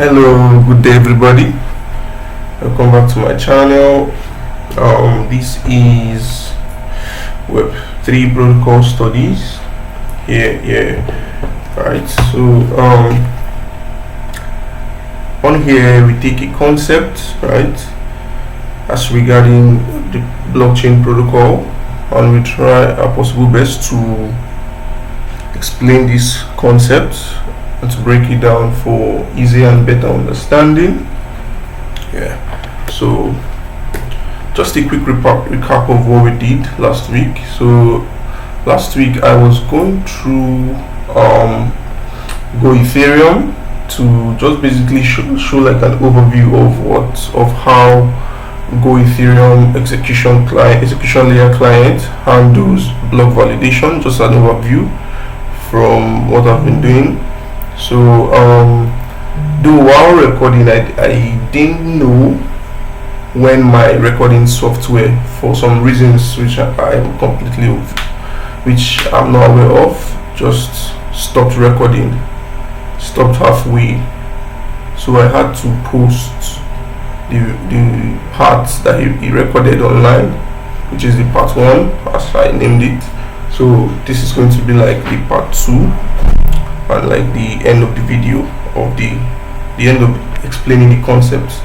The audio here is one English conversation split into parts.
Hello, good day everybody. Welcome back to my channel. This is Web3 protocol studies. Right. So on here we take a concept, right, as regarding the blockchain protocol, and we try our possible best to explain this concept and to break it down for easier and better understanding. So just a quick recap of what we did last week. So last week I was going through Go-Ethereum to just basically show like an overview of how Go-Ethereum execution layer client handles block validation, just an overview from what I've been doing. So though while recording I didn't know when my recording software, for some reasons which I'm not aware of, just stopped recording, stopped halfway. So I had to post the parts that he recorded online, which is the part 1 as I named it. So this is going to be like the part 2 and like the end of the video, of the end of explaining the concepts.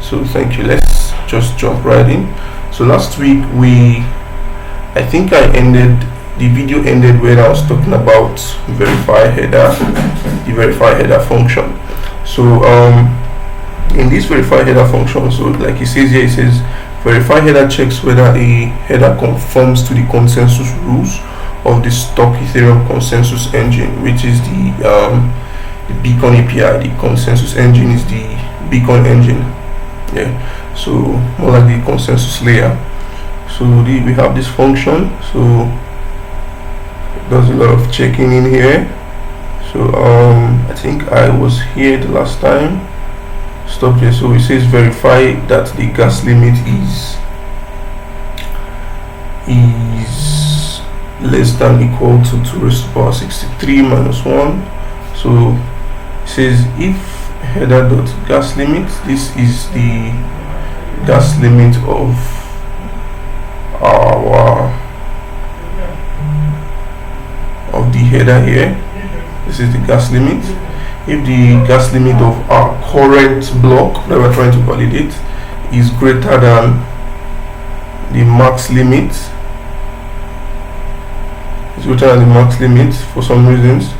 So thank you. Let's just jump right in. So last week I think the video ended when I was talking about the verify header function. So in this verify header function, so like it says here, it says verify header checks whether a header conforms to the consensus rules of the stock Ethereum consensus engine, which is the Beacon API. The consensus engine is the Beacon engine. So more like the consensus layer. So we have this function. So it does a lot of checking in here. So I think I was here the last time. Stop here. So it says verify that the gas limit is less than equal to 2 raised to the power 63 minus 1. So it says if header dot gas limit, this is the gas limit of the header here. This is the gas limit. If the gas limit of our current block that we're trying to validate is greater than the max limit, for some reasons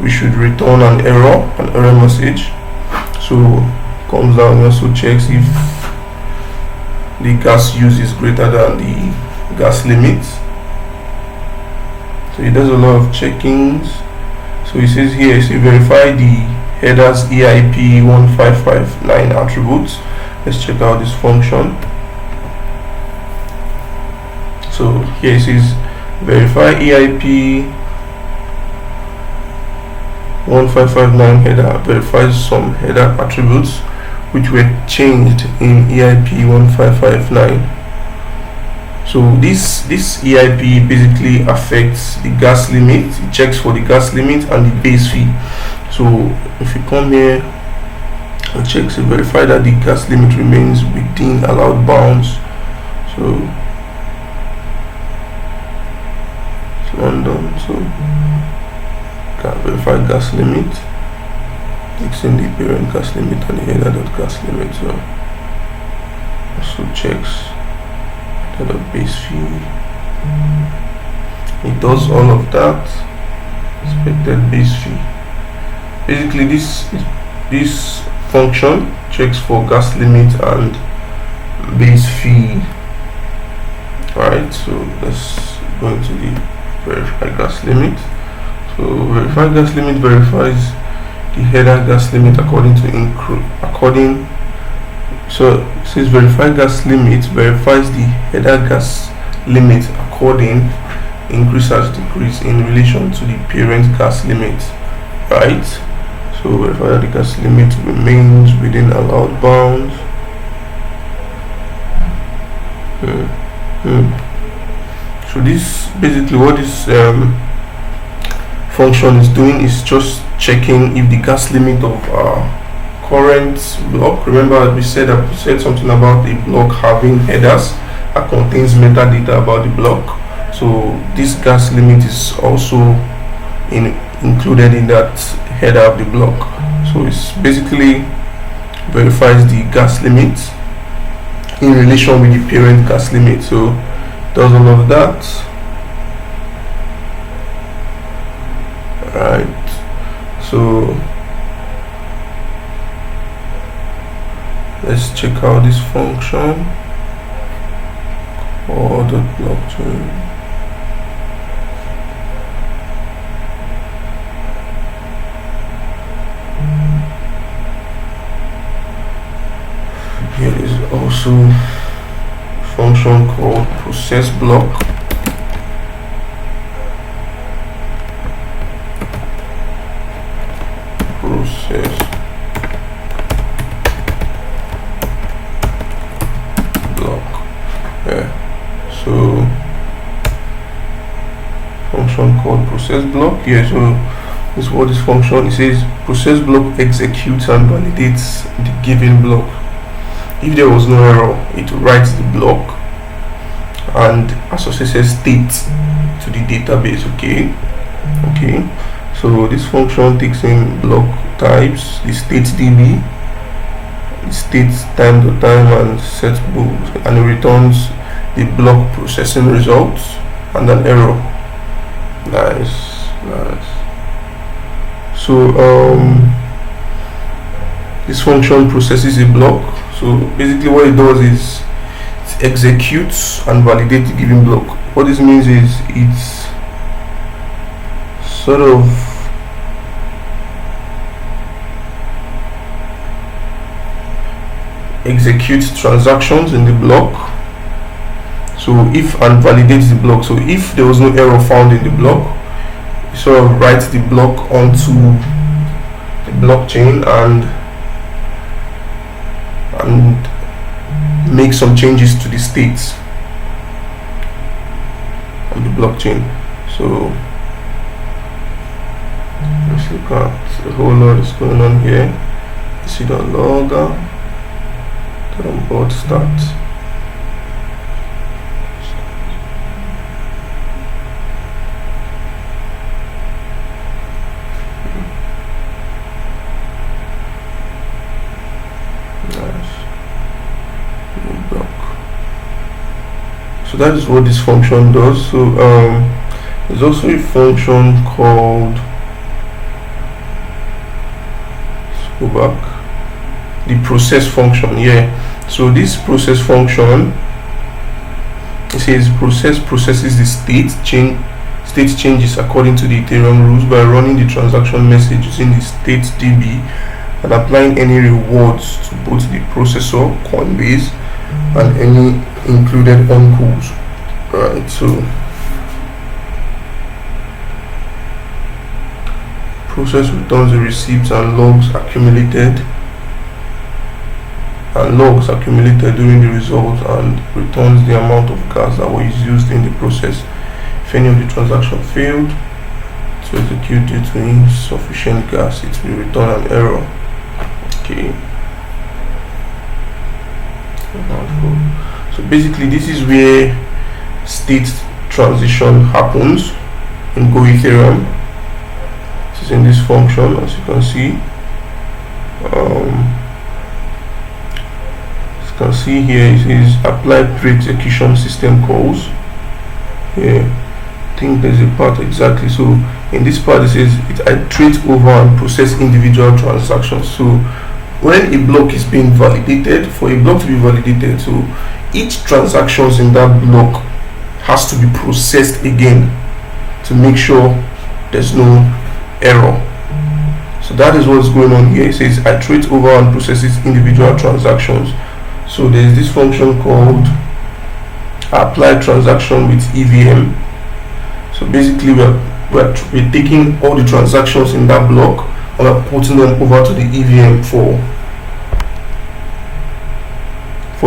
we should return an error message. So comes down and also checks if the gas use is greater than the gas limit. So it does a lot of checkings. So it says here, so verify the header's EIP 1559 attributes. Let's check out this function. So here it says verify EIP 1559 header verifies some header attributes which were changed in EIP 1559. So this EIP basically affects the gas limit. It checks for the gas limit and the base fee. So if you come here and check to verify that the gas limit remains within allowed bounds. So it's London. So can verify gas limit, mixing the parent gas limit and the header dot gas limit. So also checks the base fee. It does all of that. Expected base fee. Basically this function checks for gas limit and base fee. Alright, so let's go into the verify gas limit. So verify gas limit verifies the header gas limit so it says verify gas limit verifies the header gas limit according increase as decrease in relation to the parent gas limit, right? So verify that the gas limit remains within allowed bounds. So this basically what this function is doing is just checking if the gas limit of current block. Remember we said something about the block having headers that contains metadata about the block. So this gas limit is also included in that header of the block. So it's basically verifies the gas limit in relation with the parent gas limit. So it does all of that. Right, so let's check out this function called blockchain. Here is also a function called process block. Process block. Yeah. So function called process block. Yeah. So this is what this function. It says process block executes and validates the given block. If there was no error, it writes the block and associates state to the database. Okay. So this function takes in block types, the state DB, the state time to time, and set book, and it returns the block processing results and an error. Nice. So this function processes a block. So basically what it does is it executes and validates the given block. What this means is it's sort of executes transactions in the block. So if and validates the block. So if there was no error found in the block, it sort of writes the block onto the blockchain and make some changes to the states on the blockchain. So let's look at a whole lot is going on here. You see the logger, the onboard start. So that is what this function does. So there's also a function called, let's go back, the process function. Yeah, so this process function, it says processes the state changes according to the Ethereum rules by running the transaction message using the state DB and applying any rewards to both the processor Coinbase and any included uncles. Right, so process returns the receipts and logs accumulated during the results and returns the amount of gas that was used in the process. If any of the transaction failed to execute due to insufficient gas, it will return an error. Okay. So basically this is where state transition happens in Go-Ethereum. This is in this function, as you can see. As you can see here, it says apply pre-execution system calls. Yeah, I think there's a part exactly. So in this part it says it iterates over and process individual transactions. So when a block is being validated, for a block to be validated, so each transactions in that block has to be processed again to make sure there's no error. So that is what's going on here. It says iterate over and processes individual transactions. So there's this function called apply transaction with EVM. So basically we're taking all the transactions in that block and we're putting them over to the EVM for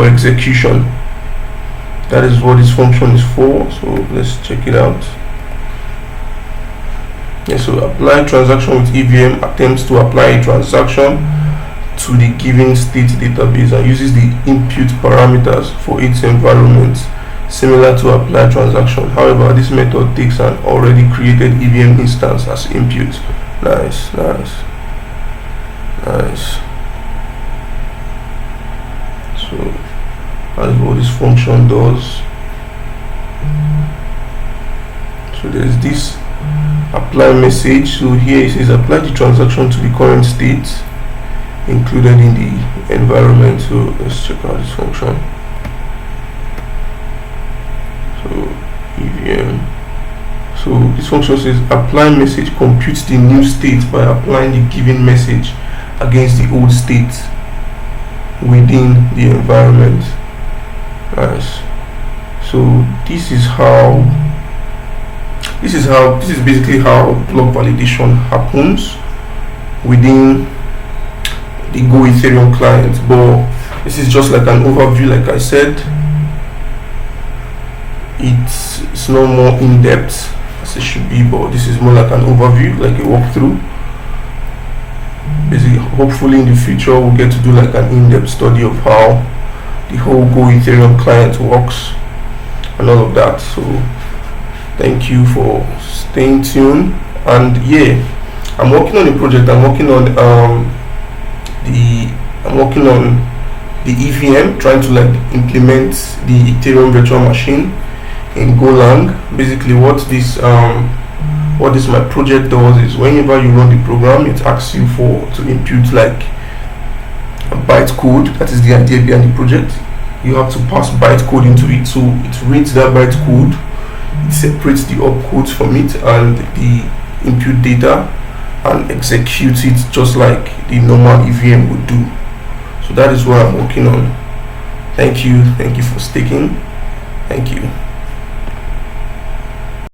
execution. That is what this function is for. So let's check it out. Yeah, so apply transaction with EVM attempts to apply a transaction to the given state database and uses the input parameters for its environment, similar to apply transaction. However, this method takes an already created EVM instance as input. Nice. So that's what this function does. So there's this apply message. So here it says apply the transaction to the current state included in the environment. So let's check out this function. So EVM. So this function says apply message computes the new state by applying the given message against the old state within the environment. Nice. So this is basically how block validation happens within the Go-Ethereum client. But this is just like an overview. Like I said, it's no more in-depth as it should be, but this is more like an overview, like a walkthrough. Basically, hopefully in the future we'll get to do like an in-depth study of how the whole Go-Ethereum client works and all of that. So thank you for staying tuned. And yeah, I'm working on a project. I'm working on the EVM, trying to like implement the Ethereum virtual machine in Golang. Basically what this my project does is whenever you run the program, it asks you to input like a bytecode. That is the idea behind the project. You have to pass bytecode into it, so it reads that bytecode, it separates the opcodes from it and the input data and executes it just like the normal EVM would do. So that is what I'm working on. Thank you for sticking. Thank you.